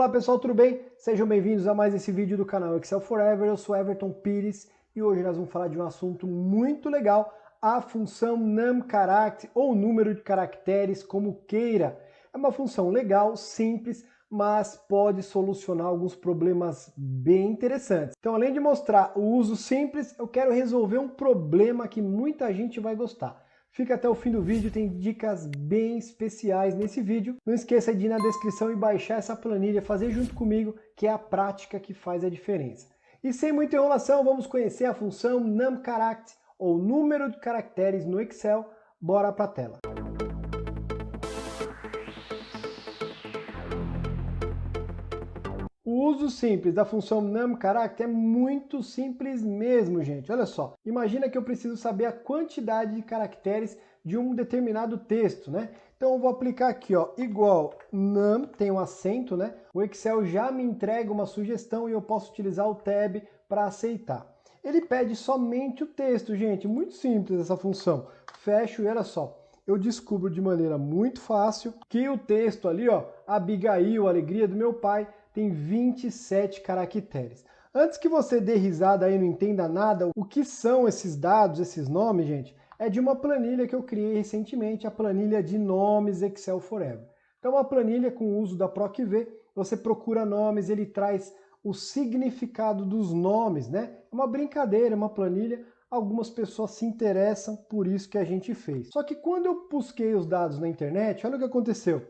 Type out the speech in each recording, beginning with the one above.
Olá pessoal, tudo bem? Sejam bem-vindos a mais esse vídeo do canal Excel Forever. Eu sou Everton Pires e hoje nós vamos falar de um assunto muito legal, a função numCharact ou número de caracteres, como queira. É uma função legal, simples, mas pode solucionar alguns problemas bem interessantes. Então, além de mostrar o uso simples, eu quero resolver um problema que muita gente vai gostar. Fica até o fim do vídeo, tem dicas bem especiais nesse vídeo. Não esqueça de ir na descrição e baixar essa planilha, fazer junto comigo, que é a prática que faz a diferença. E sem muita enrolação, vamos conhecer a função numCharact, ou número de caracteres no Excel. Bora para a tela. O uso simples da função numCharact é muito simples mesmo, gente. Olha só, imagina que eu preciso saber a quantidade de caracteres de um determinado texto, né? Então eu vou aplicar aqui, ó, igual num, tem um acento, né? O Excel já me entrega uma sugestão e eu posso utilizar o tab para aceitar. Ele pede somente o texto, gente, muito simples essa função. Fecho e olha só, eu descubro de maneira muito fácil que o texto ali, ó, Abigail, alegria do meu pai, tem 27 caracteres. Antes que você dê risada aí e não entenda nada, o que são esses dados, esses nomes, gente? É de uma planilha que eu criei recentemente, a planilha de nomes Excel Forever. Então, uma planilha com o uso da PROC-V, você procura nomes, ele traz o significado dos nomes, né? É uma brincadeira, é uma planilha. Algumas pessoas se interessam, por isso que a gente fez. Só que quando eu busquei os dados na internet, olha o que aconteceu.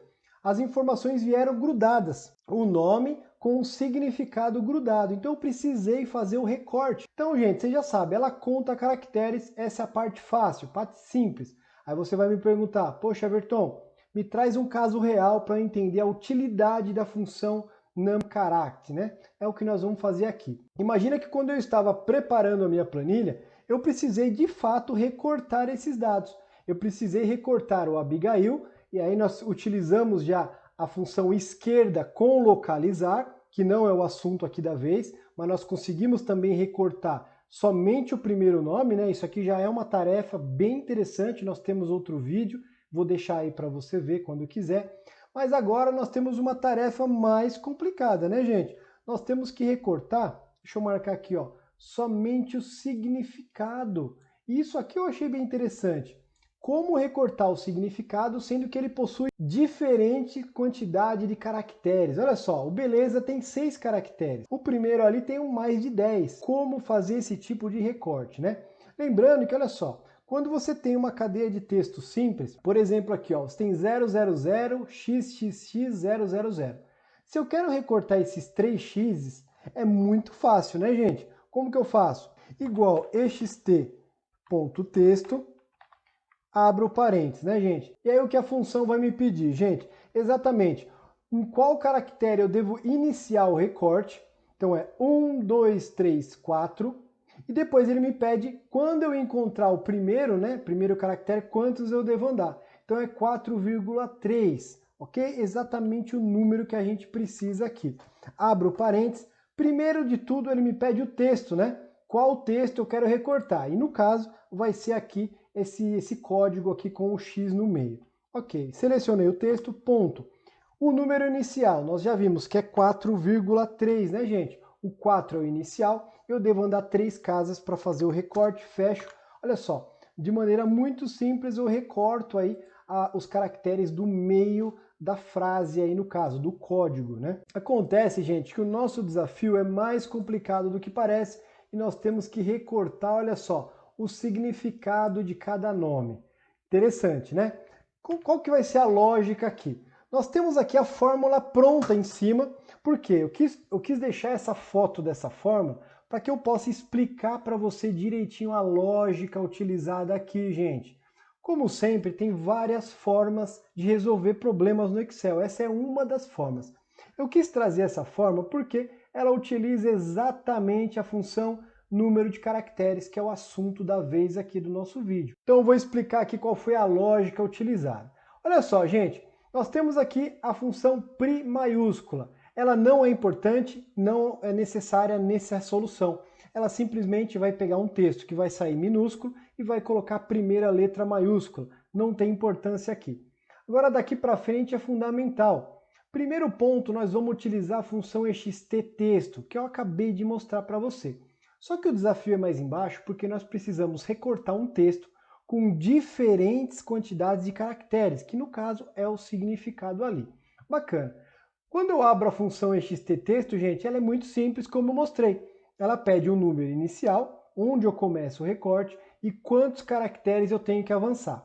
As informações vieram grudadas, o nome com o significado grudado. Então eu precisei fazer o recorte. Então, gente, você já sabe, ela conta caracteres, essa é a parte fácil, parte simples. Aí você vai me perguntar, poxa, Everton, me traz um caso real para eu entender a utilidade da função numCharact, né? É o que nós vamos fazer aqui. Imagina que quando eu estava preparando a minha planilha, eu precisei de fato recortar esses dados. Eu precisei recortar o Abigail, e aí nós utilizamos já a função esquerda com localizar, que não é o assunto aqui da vez, mas nós conseguimos também recortar somente o primeiro nome, né? Isso aqui já é uma tarefa bem interessante, nós temos outro vídeo, vou deixar aí para você ver quando quiser. Mas agora nós temos uma tarefa mais complicada, né, gente? Nós temos que recortar, deixa eu marcar aqui, ó, somente o significado. Isso aqui eu achei bem interessante. Como recortar o significado, sendo que ele possui diferente quantidade de caracteres. Olha só, o beleza tem 6 caracteres. O primeiro ali tem mais de 10. Como fazer esse tipo de recorte, né? Lembrando que, olha só, quando você tem uma cadeia de texto simples, por exemplo aqui, ó, você tem 000, xxx, 000. Se eu quero recortar esses 3 x's, é muito fácil, né, gente? Como que eu faço? Igual ext.texto, abro parênteses, né, gente? E aí o que a função vai me pedir? Gente, exatamente em qual caractere eu devo iniciar o recorte. Então é 1, 2, 3, 4. E depois ele me pede, quando eu encontrar o primeiro, né, primeiro caractere, quantos eu devo andar. Então é 4,3, ok? Exatamente o número que a gente precisa aqui. Abro parênteses. Primeiro de tudo ele me pede o texto, né? Qual texto eu quero recortar. E no caso vai ser aqui esse código aqui com o X no meio. Ok, selecionei o texto, ponto. O número inicial, nós já vimos que é 4,3, né, gente? O 4 é o inicial, eu devo andar 3 casas para fazer o recorte, fecho. Olha só, de maneira muito simples eu recorto aí os caracteres do meio da frase aí no caso, do código, né? Acontece, gente, que o nosso desafio é mais complicado do que parece e nós temos que recortar, olha só, o significado de cada nome. Interessante, né? Qual que vai ser a lógica aqui? Nós temos aqui a fórmula pronta em cima, porque eu quis deixar essa foto dessa forma para que eu possa explicar para você direitinho a lógica utilizada aqui, gente. Como sempre, tem várias formas de resolver problemas no Excel. Essa é uma das formas. Eu quis trazer essa forma porque ela utiliza exatamente a função número de caracteres, que é o assunto da vez aqui do nosso vídeo. Então eu vou explicar aqui qual foi a lógica utilizada. Olha só, gente, nós temos aqui a função pri maiúscula. Ela não é importante, não é necessária nessa solução. Ela simplesmente vai pegar um texto que vai sair minúsculo e vai colocar a primeira letra maiúscula. Não tem importância aqui. Agora daqui para frente é fundamental. Primeiro ponto, nós vamos utilizar a função EXTTexto, que eu acabei de mostrar para você. Só que o desafio é mais embaixo porque nós precisamos recortar um texto com diferentes quantidades de caracteres, que no caso é o significado ali. Bacana. Quando eu abro a função EXTTexto, gente, ela é muito simples, como eu mostrei. Ela pede um número inicial, onde eu começo o recorte e quantos caracteres eu tenho que avançar.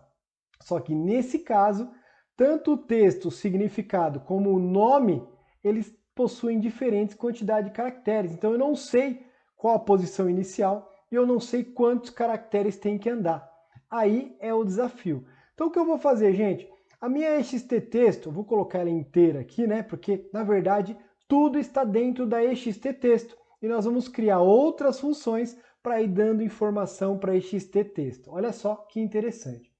Só que nesse caso, tanto o texto, o significado, como o nome, eles possuem diferentes quantidades de caracteres. Então eu não sei qual a posição inicial e eu não sei quantos caracteres tem que andar. Aí é o desafio. Então o que eu vou fazer, gente? A minha EXTTexto, eu vou colocar ela inteira aqui, né? Porque, na verdade, tudo está dentro da EXTTexto. E nós vamos criar outras funções para ir dando informação para EXTTexto. Olha só que interessante.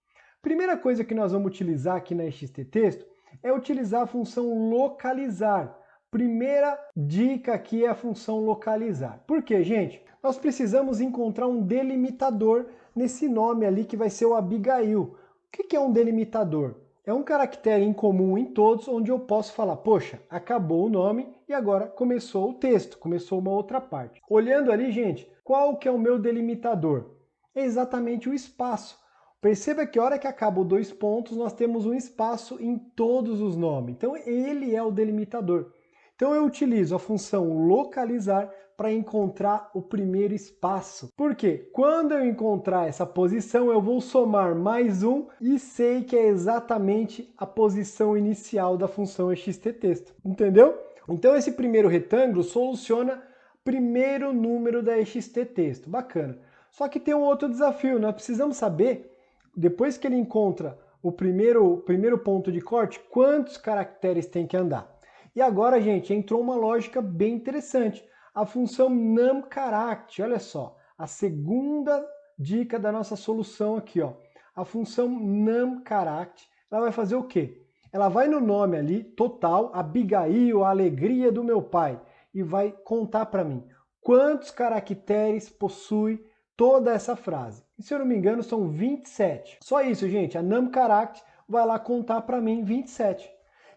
Primeira coisa que nós vamos utilizar aqui na EXTTexto é utilizar a função localizar. Primeira dica aqui é a função localizar. Por quê, gente? Nós precisamos encontrar um delimitador nesse nome ali que vai ser o Abigail. O que é um delimitador? É um caractere em comum em todos, onde eu posso falar, poxa, acabou o nome e agora começou o texto, começou uma outra parte. Olhando ali, gente, qual que é o meu delimitador? É exatamente o espaço. Perceba que a hora que acaba os dois pontos, nós temos um espaço em todos os nomes. Então, ele é o delimitador. Então, eu utilizo a função localizar para encontrar o primeiro espaço. Por quê? Quando eu encontrar essa posição, eu vou somar mais um e sei que é exatamente a posição inicial da função EXTTexto. Entendeu? Então, esse primeiro retângulo soluciona o primeiro número da EXTTexto. Bacana. Só que tem um outro desafio. Nós precisamos saber, depois que ele encontra o primeiro ponto de corte, quantos caracteres tem que andar. E agora, gente, entrou uma lógica bem interessante. A função numCharact, olha só, a segunda dica da nossa solução aqui, ó. A função numCharact, ela vai fazer o quê? Ela vai no nome ali, total, Abigail, a alegria do meu pai, e vai contar para mim quantos caracteres possui toda essa frase. E, se eu não me engano, são 27. Só isso, gente. A numCharact vai lá contar para mim 27.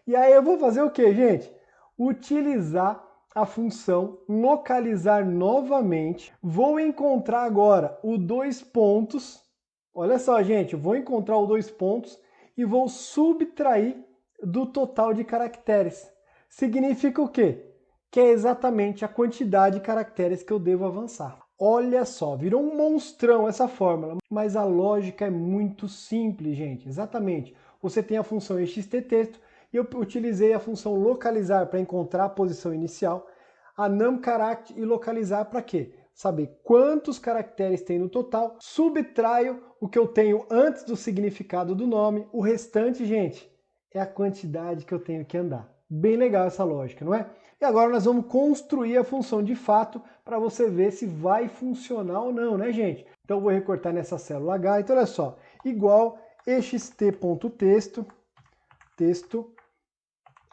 E aí eu vou fazer o quê, gente? Utilizar a função localizar novamente. Vou encontrar agora o dois pontos. Olha só, gente, vou encontrar os dois pontos e vou subtrair do total de caracteres. Significa o quê? Que é exatamente a quantidade de caracteres que eu devo avançar. Olha só, virou um monstrão essa fórmula, mas a lógica é muito simples, gente. Exatamente. Você tem a função EXTTexto e eu utilizei a função localizar para encontrar a posição inicial, a numCharact e localizar para quê? Saber quantos caracteres tem no total, subtraio o que eu tenho antes do significado do nome, o restante, gente, é a quantidade que eu tenho que andar. Bem legal essa lógica, não é? E agora nós vamos construir a função de fato para você ver se vai funcionar ou não, né, gente? Então eu vou recortar nessa célula H. Então olha só, igual ext.texto, texto,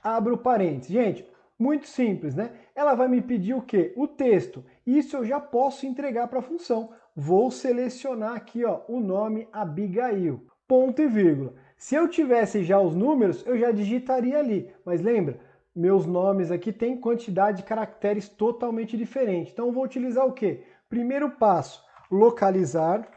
abro parênteses. Gente, muito simples, né? Ela vai me pedir o quê? O texto. Isso eu já posso entregar para a função. Vou selecionar aqui, ó, o nome Abigail. Ponto e vírgula. Se eu tivesse já os números, eu já digitaria ali. Mas lembra, meus nomes aqui têm quantidade de caracteres totalmente diferente. Então eu vou utilizar o quê? Primeiro passo, localizar.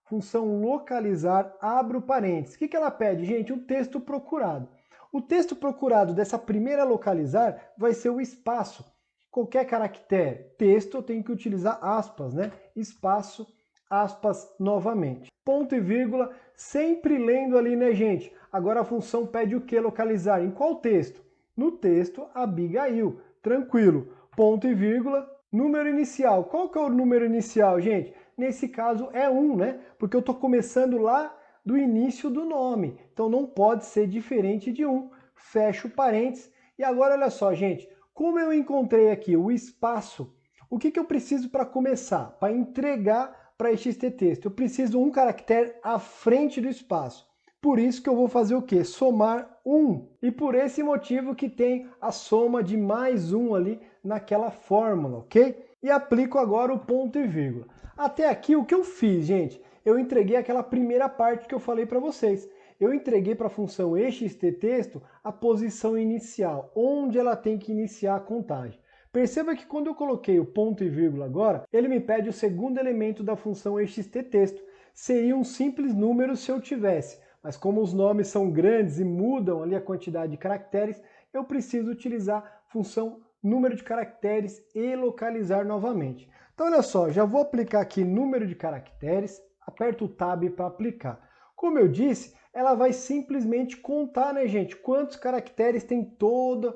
Função localizar, abro parênteses. O que ela pede? Gente, o texto procurado. O texto procurado dessa primeira localizar vai ser o espaço. Qualquer caractere. Texto eu tenho que utilizar aspas, né? Espaço, aspas novamente. Ponto e vírgula, sempre lendo ali, né, gente? Agora a função pede o que localizar? Em qual texto? No texto Abigail. Tranquilo. Ponto e vírgula, número inicial. Qual que é o número inicial, gente? Nesse caso é 1, né? Porque eu estou começando lá do início do nome. Então não pode ser diferente de 1. Fecho parênteses. E agora olha só, gente. Como eu encontrei aqui o espaço, o que eu preciso para começar? Para entregar para EXTTexto? Eu preciso um caractere à frente do espaço. Por isso que eu vou fazer o quê? Somar 1. E por esse motivo que tem a soma de mais 1 ali naquela fórmula, ok? E aplico agora o ponto e vírgula. Até aqui o que eu fiz, gente? Eu entreguei aquela primeira parte que eu falei para vocês. eu entreguei para a função extTexto a posição inicial, onde ela tem que iniciar a contagem. Perceba que quando eu coloquei o ponto e vírgula agora, ele me pede o segundo elemento da função extTexto. Seria um simples número se eu tivesse, mas como os nomes são grandes e mudam ali a quantidade de caracteres, eu preciso utilizar a função número de caracteres e localizar novamente. Então olha só, já vou aplicar aqui número de caracteres, aperto o Tab para aplicar. Como eu disse, ela vai simplesmente contar, né, gente, quantos caracteres tem todo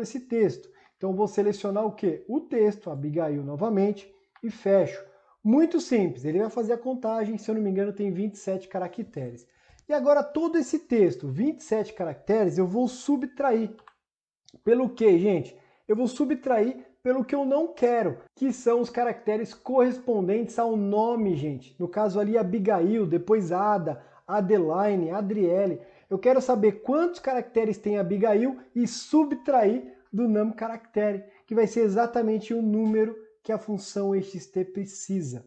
esse texto. Então vou selecionar o quê? O texto, Abigail novamente, e fecho. Muito simples, ele vai fazer a contagem, se eu não me engano tem 27 caracteres. E agora todo esse texto, 27 caracteres, eu vou subtrair. Pelo quê, gente? Eu vou subtrair pelo que eu não quero, que são os caracteres correspondentes ao nome, gente. No caso ali, Abigail, depois Ada, Adeline, Adriele. Eu quero saber quantos caracteres tem Abigail e subtrair do num caractere, que vai ser exatamente o número que a função ext precisa.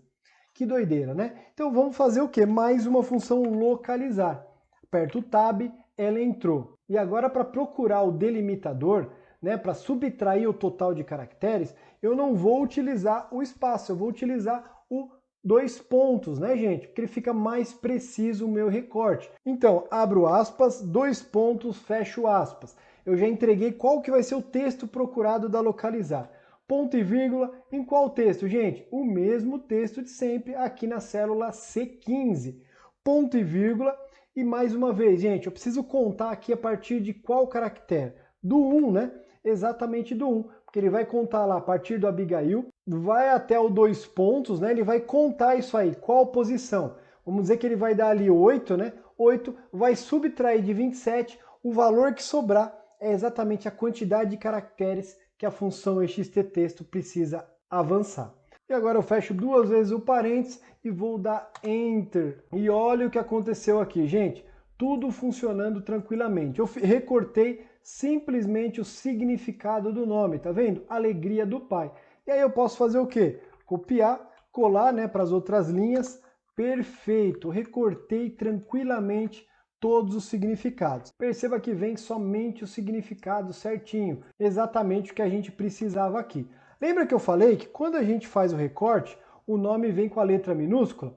Que doideira, né? Então vamos fazer o quê? Mais uma função localizar. Aperto o Tab, ela entrou. E agora para procurar o delimitador, né, para subtrair o total de caracteres, eu não vou utilizar o espaço, eu vou utilizar o dois pontos, né, gente? Porque ele fica mais preciso o meu recorte. Então, abro aspas, dois pontos, fecho aspas. Eu já entreguei qual que vai ser o texto procurado da localizar. Ponto e vírgula, em qual texto, gente? O mesmo texto de sempre, aqui na célula C15. Ponto e vírgula, e mais uma vez, gente, eu preciso contar aqui a partir de qual caractere? Do 1, né? Exatamente do 1, porque ele vai contar lá a partir do Abigail, vai até o dois pontos, né? Ele vai contar isso aí, qual posição. Vamos dizer que ele vai dar ali 8, né? 8 vai subtrair de 27, o valor que sobrar é exatamente a quantidade de caracteres que a função extTexto precisa avançar. E agora eu fecho duas vezes o parênteses e vou dar Enter. E olha o que aconteceu aqui, gente. Tudo funcionando tranquilamente. Eu recortei simplesmente o significado do nome, tá vendo? Alegria do pai. E aí eu posso fazer o quê? Copiar, colar, né, para as outras linhas. Perfeito. Recortei tranquilamente todos os significados. Perceba que vem somente o significado certinho, exatamente o que a gente precisava aqui. Lembra que eu falei que quando a gente faz o recorte, o nome vem com a letra minúscula?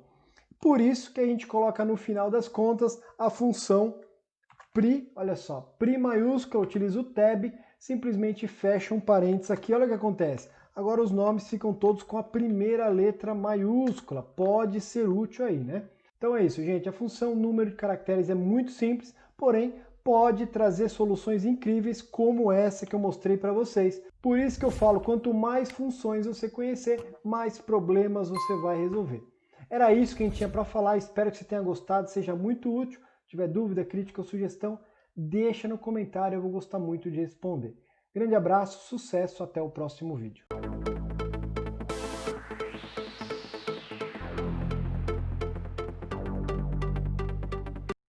Por isso que a gente coloca no final das contas a função pri, olha só, pri maiúscula, utiliza o tab, simplesmente fecha um parênteses aqui, olha o que acontece. Agora os nomes ficam todos com a primeira letra maiúscula, pode ser útil aí, né? Então é isso, gente. A função número de caracteres é muito simples, porém pode trazer soluções incríveis como essa que eu mostrei para vocês. Por isso que eu falo, quanto mais funções você conhecer, mais problemas você vai resolver. Era isso que a gente tinha para falar, espero que você tenha gostado, seja muito útil. Se tiver dúvida, crítica ou sugestão, deixa no comentário, eu vou gostar muito de responder. Grande abraço, sucesso, até o próximo vídeo.